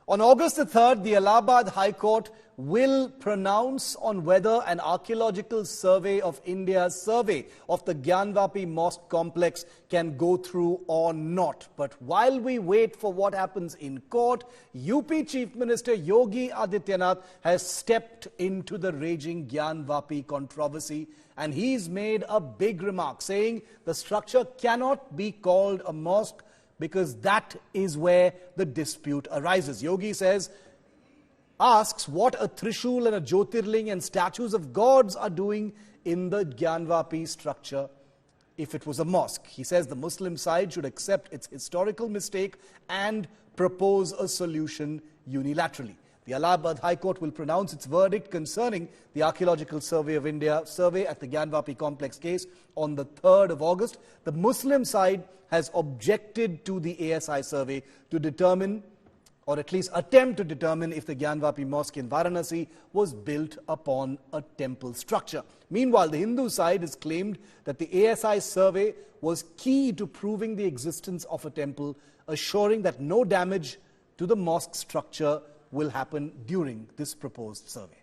On August the 3rd, the Allahabad High Court will pronounce on whether an archaeological survey of India's survey of the Gyanvapi Mosque complex can go through or not. But while we wait for what happens in court, UP Chief Minister Yogi Adityanath has stepped into the raging Gyanvapi controversy, and he's made a big remark saying the structure cannot be called a mosque because that is where the dispute arises. Yogi asks what a Trishul and a Jyotirling and statues of gods are doing in the Gyanvapi structure if it was a mosque. He says the Muslim side should accept its historical mistake and propose a solution unilaterally. The Allahabad High Court will pronounce its verdict concerning the Archaeological Survey of India survey at the Gyanvapi complex case on the 3rd of August. The Muslim side has objected to the ASI survey to determine, or at least attempt to determine, if the Gyanvapi Mosque in Varanasi was built upon a temple structure. Meanwhile, the Hindu side has claimed that the ASI survey was key to proving the existence of a temple, assuring that no damage to the mosque structure will happen during this proposed survey.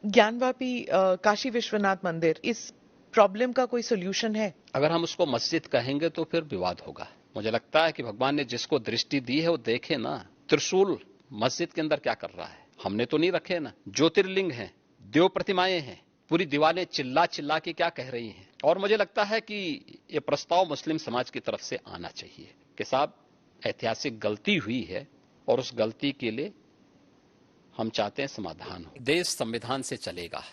Gyanvapi Kashi Vishwanath मंदिर, इस problem का कोई solution है? अगर हम उसको मस्जिद कहेंगे तो फिर विवाद होगा। मुझे लगता है कि भगवान ने जिसको दृष्टि दी है वो देखे ना। त्रिशूल मस्जिद के अंदर क्या कर रहा है? हमने तो नहीं रखे ना। ज्योतिर्लिंग हैं, देव प्रतिमाएं हैं, पूरी दीवारें चिल्ला चिल्ला के क्या कह रही हैं। और मुझे लगता है कि ये प्रस्ताव मुस्लिम समाज की तरफ से आना चाहिए कि साहब ऐतिहासिक गलती हुई है और उस गलती के लिए हम चाहते हैं समाधान हो। देश संविधान से चलेगा,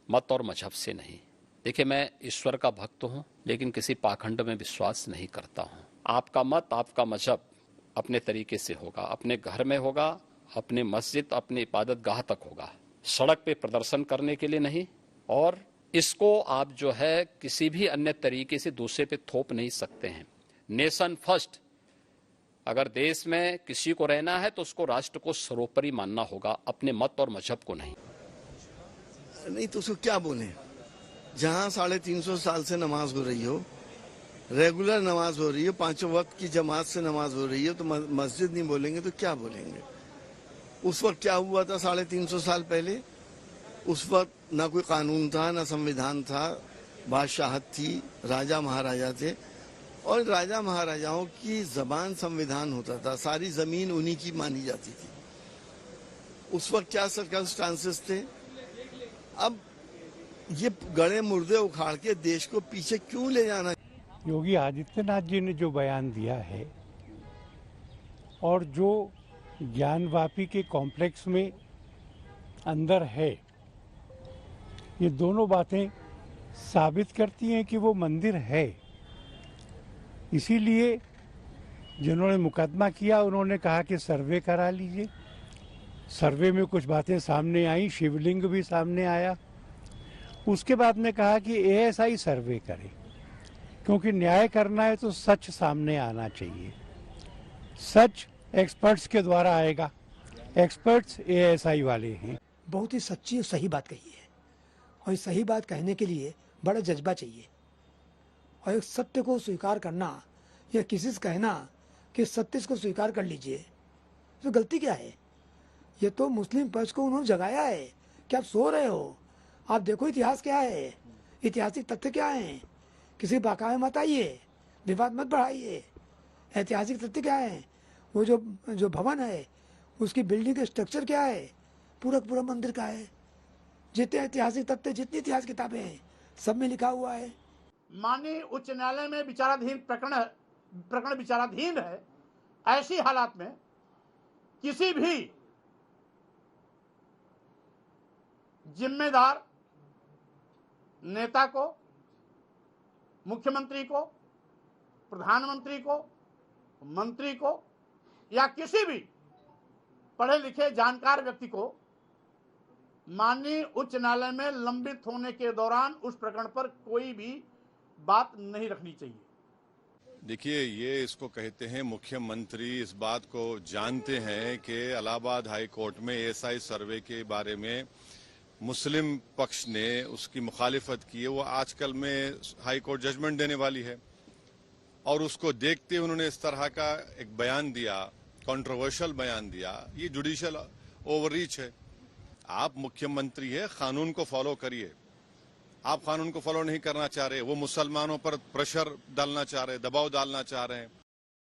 मत और मजहब से नहीं। देखिए, मैं ईश्वर का भक्त हूं, लेकिन किसी पाखंड में विश्वास नहीं करता हूं। आपका मत, आपका मजहब अपने तरीके से होगा, अपने घर में होगा, अपने मस्जिद, अपने इबादत गाह तक होगा, सड़क पे प्रदर्शन करने के लिए नहीं। और इसको आप जो है किसी भी अन्य तरीके से दूसरे पे थोप नहीं सकते हैं। नेशन फर्स्ट, अगर देश में किसी को रहना है तो उसको राष्ट्र को सर्वोपरि मानना होगा, अपने मत और मजहब को नहीं। नहीं तो उसको क्या बोले? जहां 350 साल से नमाज हो रही हो, रेगुलर नमाज हो रही है, पांचों वक्त की जमात से नमाज हो रही है, तो मस्जिद नहीं बोलेंगे तो क्या बोलेंगे? उस वक्त क्या हुआ था 350 साल पहले? उस वक्त ना कोई कानून था, ना संविधान था, बादशाहत थी, राजा महाराजा थे, और राजा महाराजाओं की जबान संविधान होता था, सारी जमीन उन्हीं की मानी जाती थी। उस वक्त क्या सर्कमस्टांसेस थे? अब ये गड़े मुर्दे उखाड़ के देश को पीछे क्यों ले जाना? योगी आदित्यनाथ जी ने जो बयान दिया है और जो ज्ञानवापी के कॉम्प्लेक्स में अंदर है, ये दोनों बातें साबित करती हैं कि वो मंदिर है। इसीलिए जिन्होंने मुकदमा किया उन्होंने कहा कि सर्वे करा लीजिए। सर्वे में कुछ बातें सामने आई, शिवलिंग भी सामने आया। उसके बाद ने कहा कि एएसआई सर्वे करे, क्योंकि न्याय करना है तो सच सामने आना चाहिए। सच एक्सपर्ट्स के द्वारा आएगा, एक्सपर्ट्स एएसआई वाले हैं। बहुत ही सच्ची और सही बात कही है, और इस सही बात कहने के लिए बड़ा जज्बा चाहिए। और एक सत्य को स्वीकार करना या किसी से कहना कि सत्य को स्वीकार कर लीजिए, तो गलती क्या है? ये तो मुस्लिम पक्ष को उन्होंने जगाया है कि आप सो रहे हो, आप देखो इतिहास क्या है, ऐतिहासिक तथ्य क्या है। किसी बाकाए मत आइए, विवाद मत बढ़ाइए। ऐतिहासिक तथ्य क्या है? वो जो भवन है उसकी बिल्डिंग का स्ट्रक्चर क्या है, पूरा मंदिर का है। जितने ऐतिहासिक तथ्य, जितनी इतिहास किताबें हैं, सब में लिखा हुआ है। माननीय उच्च न्यायालय में विचाराधीन प्रकरण विचाराधीन है। ऐसी हालात में किसी भी जिम्मेदार नेता को, मुख्यमंत्री को, प्रधानमंत्री को, मंत्री को या किसी भी पढ़े लिखे जानकार व्यक्ति को माननीय उच्च न्यायालय में लंबित होने के दौरान उस प्रकरण पर कोई भी बात नहीं रखनी चाहिए। देखिए, ये इसको कहते हैं मुख्यमंत्री इस बात को जानते हैं कि इलाहाबाद हाई कोर्ट में एएसआई सर्वे के बारे में मुस्लिम पक्ष ने उसकी मुखालिफत की है। वो आजकल में हाई कोर्ट जजमेंट देने वाली है और उसको देखते उन्होंने इस तरह का एक बयान दिया कंट्रोवर्शियल बयान दिया, ये जुडिशियल ओवररीच है। आप मुख्यमंत्री है, कानून को फॉलो करिए। आप कानून को फॉलो नहीं करना चाह रहे, वो मुसलमानों पर प्रेशर डालना चाह रहे, दबाव डालना चाह रहे हैं।